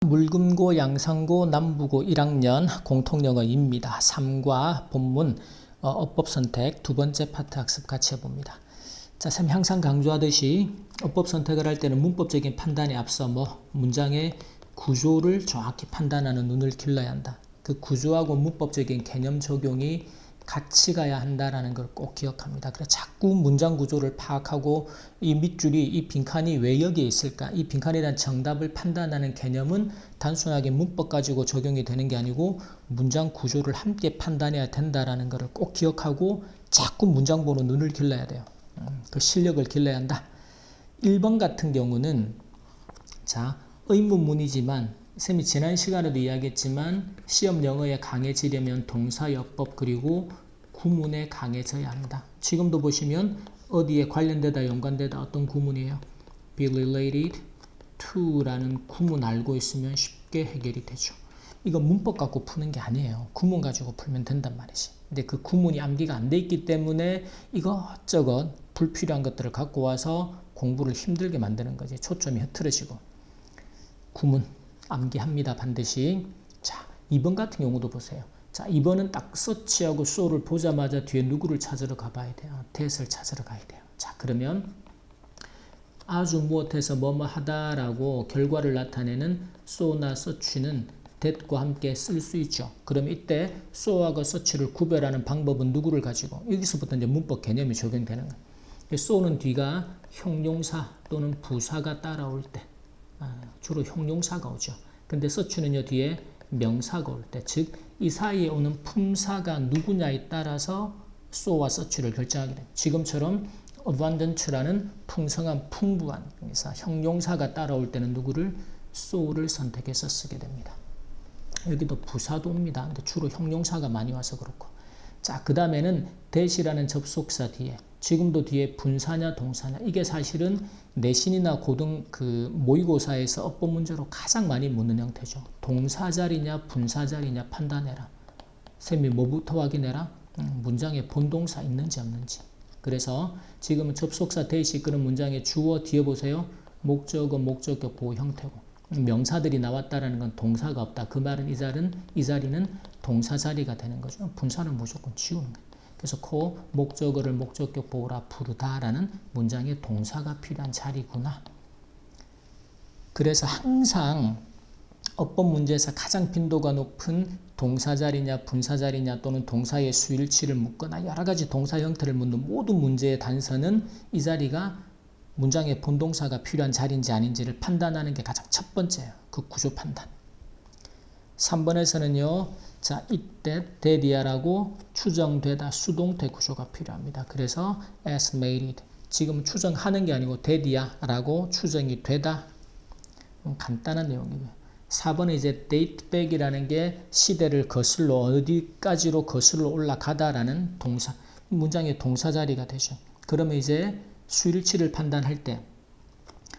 물금고 양상고 남부고 1학년 공통영어입니다. 3과 본문 어법선택 두 번째 파트 학습 같이 해봅니다. 자, 쌤 항상 강조하듯이 어법선택을 할 때는 문법적인 판단에 앞서 문장의 구조를 정확히 판단하는 눈을 길러야 한다. 그 구조하고 문법적인 개념 적용이 같이 가야 한다는 걸 꼭 기억합니다. 그래서 자꾸 문장 구조를 파악하고 이 밑줄이 이 빈칸이 왜 여기에 있을까? 이 빈칸에 대한 정답을 판단하는 개념은 단순하게 문법 가지고 적용이 되는 게 아니고 문장 구조를 함께 판단해야 된다는 것을 꼭 기억하고 자꾸 문장 보는 눈을 길러야 돼요. 그 실력을 길러야 한다. 1번 같은 경우는 자, 의문문이지만 쌤이 지난 시간에도 이야기했지만 시험 영어에 강해지려면 동사여법 그리고 구문에 강해져야 합니다. 지금도 보시면 어디에 관련되다 연관되다 어떤 구문이에요? be related to 라는 구문 알고 있으면 쉽게 해결이 되죠. 이거 문법 갖고 푸는 게 아니에요. 구문 가지고 풀면 된단 말이지. 근데 그 구문이 암기가 안 돼 있기 때문에 이것저것 불필요한 것들을 갖고 와서 공부를 힘들게 만드는 거지. 초점이 흐트러지고. 구문 암기합니다. 반드시. 자, 2번 같은 경우도 보세요. 자, 2번은 딱 서치하고 so를 보자마자 뒤에 누구를 찾으러 가봐야 돼요. that을 찾으러 가야 돼요. 자, 그러면 아주 무엇해서 뭐뭐 하다라고 결과를 나타내는 so나 search는 that과 함께 쓸 수 있죠. 그럼 이때 so하고 search를 구별하는 방법은 누구를 가지고 여기서부터 이제 문법 개념이 적용되는 거예요. so는 뒤가 형용사 또는 부사가 따라올 때 주로 형용사가 오죠. 근데 search는요 뒤에 명사가 올 때, 즉 이 사이에 오는 품사가 누구냐에 따라서 so와 search를 결정하게 돼요. 지금처럼 abundance라는 풍성한 풍부한 형용사가 따라올 때는 누구를 so를 선택해서 쓰게 됩니다. 여기도 부사도 옵니다. 근데 주로 형용사가 많이 와서 그렇고. 자, 그 다음에는 that이라는 접속사 뒤에 지금도 뒤에 분사냐 동사냐 이게 사실은 내신이나 고등 모의고사에서 어법 문제로 가장 많이 묻는 형태죠. 동사 자리냐 분사 자리냐 판단해라. 쌤이 뭐부터 확인해라? 문장에 본동사 있는지 없는지. 그래서 지금은 접속사 that이 그런 문장의 주어 뒤에 보세요. 목적어 목적격 보호 형태고 명사들이 나왔다라는 건 동사가 없다. 그 말은 이 자리는 동사 자리가 되는 거죠. 분사는 무조건 지우는 거예요. 그래서 목적어를 목적격 보호라 부르다라는 문장에 동사가 필요한 자리구나. 그래서 항상 어법 문제에서 가장 빈도가 높은 동사 자리냐 분사 자리냐 또는 동사의 수일치를 묻거나 여러 가지 동사 형태를 묻는 모든 문제의 단서는 이 자리가 문장의 본동사가 필요한 자리인지 아닌지를 판단하는 게 가장 첫 번째예요. 그 구조 판단. 3번에서는요. 자, 이때 대디아라고 추정되다 수동태 구조가 필요합니다. 그래서 estimated 지금 추정하는 게 아니고 대디아라고 추정이 되다. 간단한 내용이고요. 4번에 이제 date back이라는 게 시대를 거슬러 어디까지로 거슬러 올라가다라는 동사 문장의 동사 자리가 되죠. 그러면 이제 수일치를 판단할 때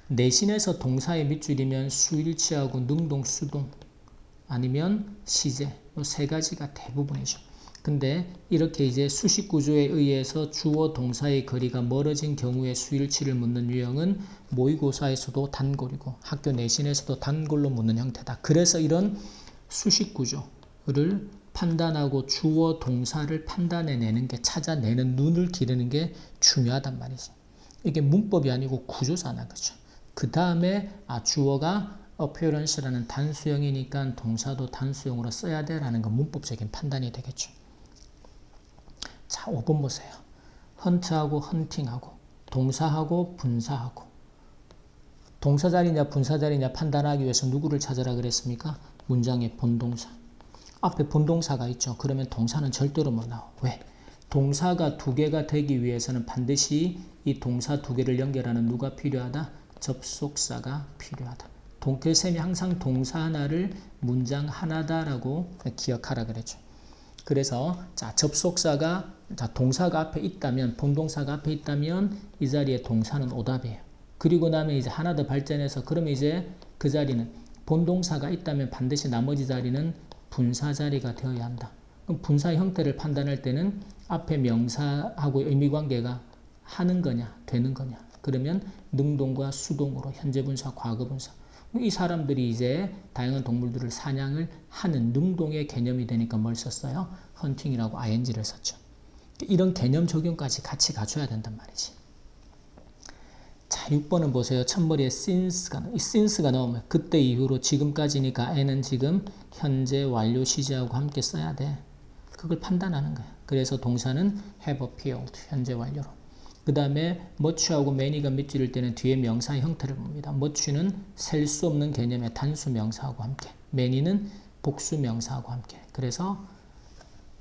내신에서 동사의 밑줄이면 수일치하고 능동, 수동 아니면 시제 이 세 가지가 대부분이죠. 근데 이렇게 이제 수식 구조에 의해서 주어 동사의 거리가 멀어진 경우에 수일치를 묻는 유형은 모의고사에서도 단골이고 학교 내신에서도 단골로 묻는 형태다. 그래서 이런 수식 구조를 판단하고 주어 동사를 판단해내는 게 찾아내는 눈을 기르는 게 중요하단 말이지. 이게 문법이 아니고 구조잖아. 그죠? 그 다음에 주어가 appearance라는 단수형이니까 동사도 단수형으로 써야 돼라는 건 문법적인 판단이 되겠죠. 자, 5번 보세요. 헌트하고 헌팅하고 동사하고 분사하고 동사 자리냐 분사 자리냐 판단하기 위해서 누구를 찾으라 그랬습니까? 문장의 본동사. 앞에 본동사가 있죠. 그러면 동사는 절대로 못 나와. 왜? 동사가 두 개가 되기 위해서는 반드시 이 동사 두 개를 연결하는 누가 필요하다? 접속사가 필요하다. 쌤이 항상 동사 하나를 문장 하나다라고 기억하라 그랬죠. 그래서 자, 접속사가 동사가 앞에 있다면 본동사가 앞에 있다면 이 자리에 동사는 오답이에요. 그리고 나면 이제 하나 더 발전해서 그러면 이제 그 자리는 본동사가 있다면 반드시 나머지 자리는 분사 자리가 되어야 한다. 그럼 분사 형태를 판단할 때는 앞에 명사하고 의미관계가 하는 거냐 되는 거냐 그러면 능동과 수동으로 현재분사 과거분사 이 사람들이 이제 다양한 동물들을 사냥을 하는 능동의 개념이 되니까 뭘 썼어요? 헌팅이라고 ing를 썼죠. 이런 개념 적용까지 같이 갖춰야 된단 말이지. 자, 6번은 보세요. 첫머리에 since가 나오면 그때 이후로 지금까지니까 n은 지금 현재 완료 시제하고 함께 써야 돼. 그걸 판단하는 거야. 그래서 동사는 have appeared, 현재 완료로. 그 다음에 much하고 many가 밑줄일 때는 뒤에 명사의 형태를 봅니다. much는 셀 수 없는 개념의 단수 명사하고 함께, many는 복수 명사하고 함께. 그래서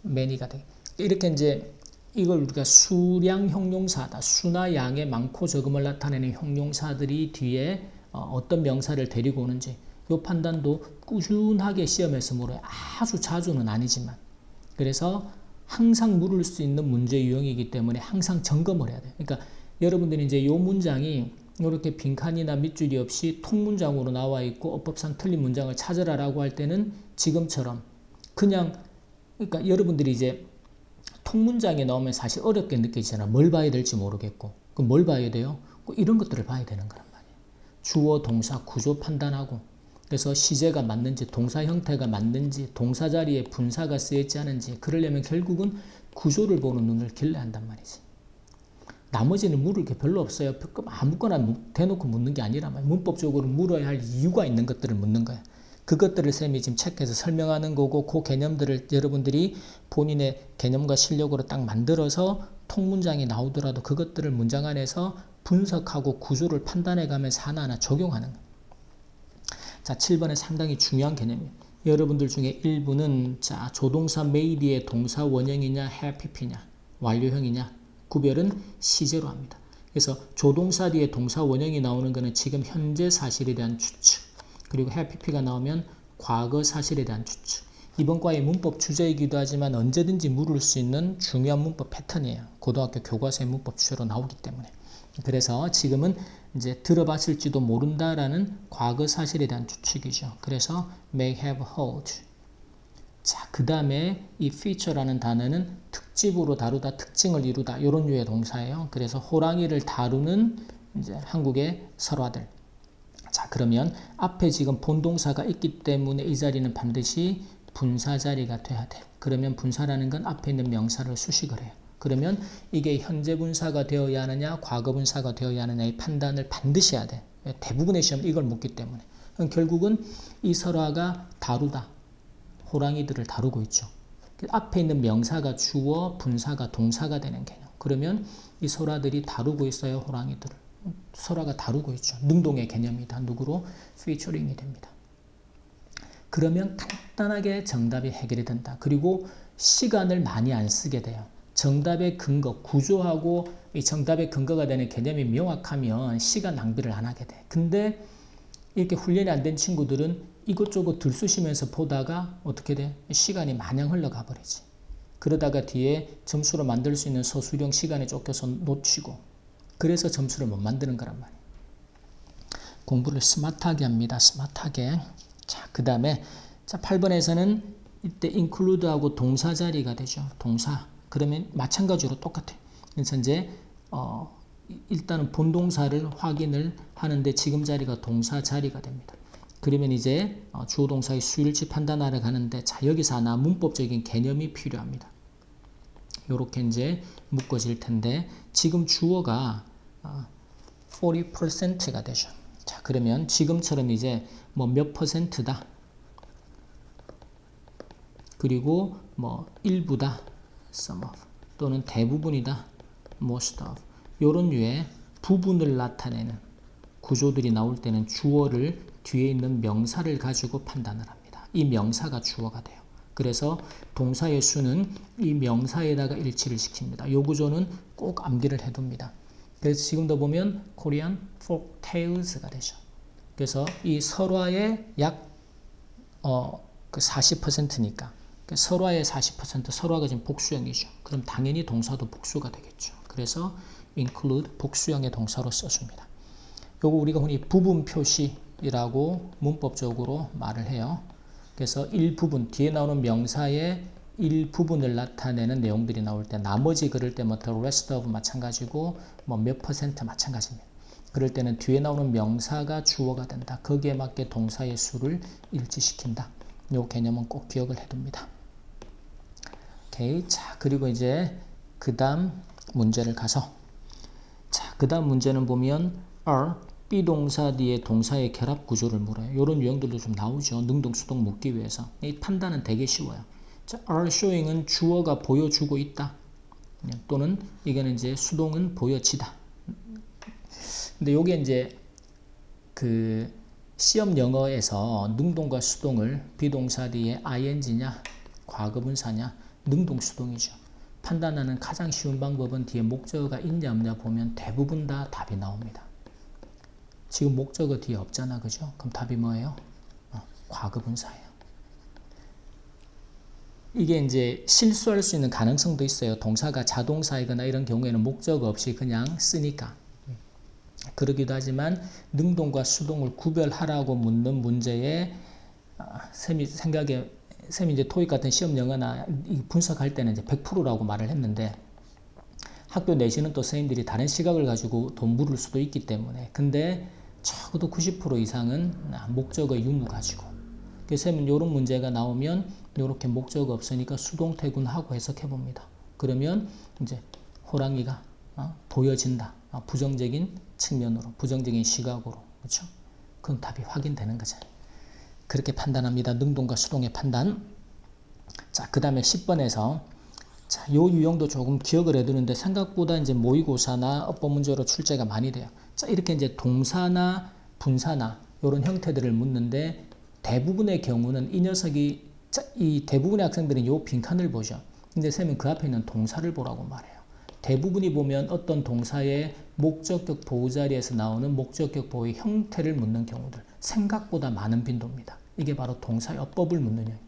many가 돼. 이렇게 이제 이걸 우리가 수량 형용사다. 수나 양의 많고 적음을 나타내는 형용사들이 뒤에 어떤 명사를 데리고 오는지 이 판단도 꾸준하게 시험에서 물어요. 아주 자주는 아니지만. 그래서 항상 물을 수 있는 문제 유형이기 때문에 항상 점검을 해야 돼요. 그러니까 여러분들이 이제 이 문장이 이렇게 빈칸이나 밑줄이 없이 통문장으로 나와 있고 어법상 틀린 문장을 찾으라라고 할 때는 지금처럼 그냥 그러니까 여러분들이 이제 통문장에 나오면 사실 어렵게 느껴지잖아. 뭘 봐야 될지 모르겠고. 그럼 뭘 봐야 돼요? 이런 것들을 봐야 되는 거란 말이에요. 주어, 동사, 구조 판단하고 그래서 시제가 맞는지, 동사 형태가 맞는지, 동사 자리에 분사가 쓰여있지 않은지 그러려면 결국은 구조를 보는 눈을 길러야 한단 말이지. 나머지는 물을 게 별로 없어요. 아무거나 대놓고 묻는 게 아니라 문법적으로 물어야 할 이유가 있는 것들을 묻는 거야. 그것들을 쌤이 지금 체크해서 설명하는 거고 그 개념들을 여러분들이 본인의 개념과 실력으로 딱 만들어서 통문장이 나오더라도 그것들을 문장 안에서 분석하고 구조를 판단해가면서 하나하나 적용하는 거야. 자, 7번에 상당히 중요한 개념이에요. 여러분들 중에 일부는 자 조동사 made의 동사 원형이냐 have pp냐 완료형이냐 구별은 시제로 합니다. 그래서 조동사 뒤에 동사 원형이 나오는 것은 지금 현재 사실에 대한 추측 그리고 have pp가 나오면 과거 사실에 대한 추측. 이번 과의 문법 주제이기도 하지만 언제든지 물을 수 있는 중요한 문법 패턴이에요. 고등학교 교과서의 문법 주제로 나오기 때문에. 그래서 지금은 이제 들어봤을지도 모른다라는 과거 사실에 대한 추측이죠. 그래서 may have heard. 자, 그 다음에 이 feature라는 단어는 특집으로 다루다, 특징을 이루다 이런 류의 동사예요. 그래서 호랑이를 다루는 이제 한국의 설화들. 자, 그러면 앞에 지금 본동사가 있기 때문에 이 자리는 반드시 분사 자리가 돼야 돼. 그러면 분사라는 건 앞에 있는 명사를 수식을 해요. 그러면 이게 현재 분사가 되어야 하느냐 과거 분사가 되어야 하느냐의 판단을 반드시 해야 돼. 대부분의 시험 이걸 묻기 때문에. 결국은 이 설화가 다루다. 호랑이들을 다루고 있죠. 앞에 있는 명사가 주어 분사가 동사가 되는 개념. 그러면 이 설화들이 다루고 있어요. 호랑이들을. 설화가 다루고 있죠. 능동의 개념이다. 누구로? featuring이 됩니다. 그러면 간단하게 정답이 해결이 된다. 그리고 시간을 많이 안 쓰게 돼요. 정답의 근거, 구조하고 이 정답의 근거가 되는 개념이 명확하면 시간 낭비를 안 하게 돼. 근데 이렇게 훈련이 안 된 친구들은 이것저것 들쑤시면서 보다가 어떻게 돼? 시간이 마냥 흘러가 버리지. 그러다가 뒤에 점수로 만들 수 있는 서술형 시간에 쫓겨서 놓치고 그래서 점수를 못 만드는 거란 말이에요. 공부를 스마트하게 합니다. 스마트하게. 자, 그 다음에 자 8번에서는 이때 include하고 동사 자리가 되죠. 동사. 그러면 마찬가지로 똑같아요. 그래서 이제 일단은 본동사를 확인을 하는데 지금 자리가 동사 자리가 됩니다. 그러면 이제 주어 동사의 수일치 판단하러 가는데 자 여기서 하나 문법적인 개념이 필요합니다. 요렇게 이제 묶어질 텐데 지금 주어가 40%가 되죠. 자 그러면 지금처럼 이제 뭐 몇 퍼센트다. 그리고 뭐 일부다. some of 또는 대부분이다. most of 요런 류의 부분을 나타내는 구조들이 나올 때는 주어를 뒤에 있는 명사를 가지고 판단을 합니다. 이 명사가 주어가 돼요. 그래서 동사의 수는 이 명사에다가 일치를 시킵니다. 이 구조는 꼭 암기를 해둡니다. 그래서 지금도 보면 Korean folktales 가 되죠. 그래서 이 설화의 약 40%니까 설화의 40% 설화가 지금 복수형이죠. 그럼 당연히 동사도 복수가 되겠죠. 그래서 include 복수형의 동사로 써줍니다. 요거 우리가 흔히 부분 표시라고 문법적으로 말을 해요. 그래서 일부분 뒤에 나오는 명사의 일부분을 나타내는 내용들이 나올 때 나머지 그럴 때 뭐 the rest of 마찬가지고 뭐 몇 퍼센트 마찬가지입니다. 그럴 때는 뒤에 나오는 명사가 주어가 된다. 거기에 맞게 동사의 수를 일치시킨다. 이 개념은 꼭 기억을 해둡니다. 오케이. 자, 그리고 이제 그 다음 문제를 가서, 자, 그 다음 문제는 보면 are 비동사 뒤에 동사의 결합 구조를 물어요. 이런 유형들도 좀 나오죠. 능동, 수동 묻기 위해서. 이 판단은 되게 쉬워요. 자, are showing은 주어가 보여주고 있다. 또는 이거는 이제 수동은 보여지다. 근데 요게 이제 그 시험 영어에서 능동과 수동을 비동사 뒤에 ing냐, 과거분사냐, 능동, 수동이죠. 판단하는 가장 쉬운 방법은 뒤에 목적어가 있냐 없냐 보면 대부분 다 답이 나옵니다. 지금 목적어 뒤에 없잖아, 그죠? 그럼 답이 뭐예요? 과거분사예요. 이게 이제 실수할 수 있는 가능성도 있어요. 동사가 자동사이거나 이런 경우에는 목적어 없이 그냥 쓰니까. 그러기도 하지만 능동과 수동을 구별하라고 묻는 문제에 쌤이 이제 토익 같은 시험 영어나 분석할 때는 이제 100%라고 말을 했는데, 학교 내신은 또 선생님들이 다른 시각을 가지고 또 물을 수도 있기 때문에, 근데 적어도 90% 이상은 목적어 유무 가지고, 그래서 쌤은 이런 문제가 나오면 이렇게 목적어 없으니까 수동태군하고 해석해 봅니다. 그러면 이제 호랑이가 보여진다. 부정적인 측면으로, 부정적인 시각으로, 그렇죠? 그럼 답이 확인되는 거죠. 그렇게 판단합니다. 능동과 수동의 판단. 자, 그 다음에 10번에서 자, 요 유형도 조금 기억을 해두는데 생각보다 이제 모의고사나 어법 문제로 출제가 많이 돼요. 자, 이렇게 이제 동사나 분사나 이런 형태들을 묻는데, 대부분의 경우는 이 녀석이, 자, 이 대부분의 학생들은 요 빈칸을 보죠. 근데 쌤은 그 앞에 있는 동사를 보라고 말해요. 대부분이 보면 어떤 동사의 목적격 보호 자리에서 나오는 목적격 보호의 형태를 묻는 경우들, 생각보다 많은 빈도입니다. 이게 바로 동사의 어법을 묻는 형태.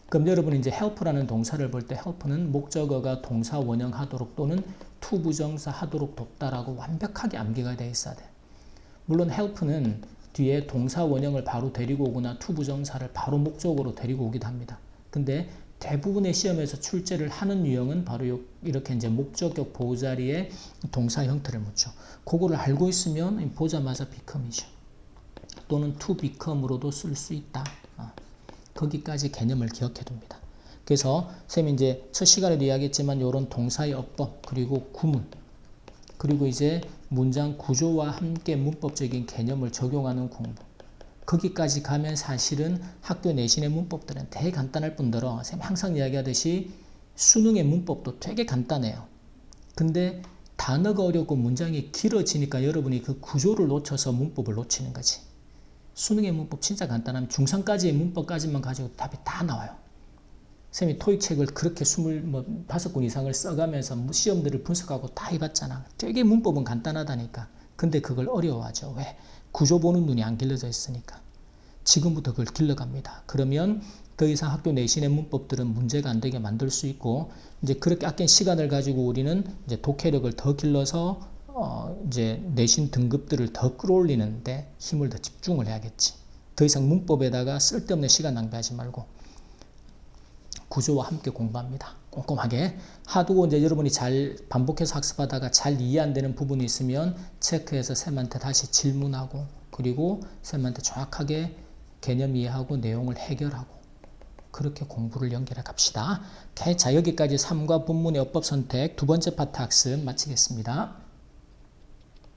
그럼 여러분이 이제 help라는 동사를 볼 때 help는 목적어가 동사 원형하도록 또는 to 부정사 하도록 돕다라고 완벽하게 암기가 되어 있어야 돼. 물론 help는 뒤에 동사 원형을 바로 데리고 오거나 to 부정사를 바로 목적으로 데리고 오기도 합니다. 근데 대부분의 시험에서 출제를 하는 유형은 바로 이렇게 이제 목적격 보호 자리에 동사 형태를 묻죠. 그거를 알고 있으면 보자마자 become이죠. 또는 to become으로도 쓸 수 있다. 거기까지 개념을 기억해 둡니다. 그래서 쌤이 이제 첫 시간에도 이야기했지만 이런 동사의 어법, 그리고 구문, 그리고 이제 문장 구조와 함께 문법적인 개념을 적용하는 공부, 거기까지 가면 사실은 학교 내신의 문법들은 되게 간단할 뿐더러 쌤 항상 이야기하듯이 수능의 문법도 되게 간단해요. 근데 단어가 어렵고 문장이 길어지니까 여러분이 그 구조를 놓쳐서 문법을 놓치는 거지. 수능의 문법 진짜 간단하면 중3까지의 문법까지만 가지고 답이 다 나와요. 쌤이 토익 책을 그렇게 25권 이상을 써가면서 시험들을 분석하고 다 해봤잖아. 되게 문법은 간단하다니까. 근데 그걸 어려워하죠. 왜? 구조 보는 눈이 안 길러져 있으니까. 지금부터 그걸 길러갑니다. 그러면 더 이상 학교 내신의 문법들은 문제가 안 되게 만들 수 있고, 이제 그렇게 아낀 시간을 가지고 우리는 이제 독해력을 더 길러서 이제 내신 등급들을 더 끌어올리는데 힘을 더 집중을 해야겠지. 더 이상 문법에다가 쓸데없는 시간 낭비하지 말고 구조와 함께 공부합니다. 꼼꼼하게. 하도 이제 여러분이 잘 반복해서 학습하다가 잘 이해 안 되는 부분이 있으면 체크해서 쌤한테 다시 질문하고, 그리고 쌤한테 정확하게 개념 이해하고 내용을 해결하고, 그렇게 공부를 연결해 갑시다. 오케이. 자, 여기까지 3과 본문의 어법 선택 두 번째 파트 학습 마치겠습니다.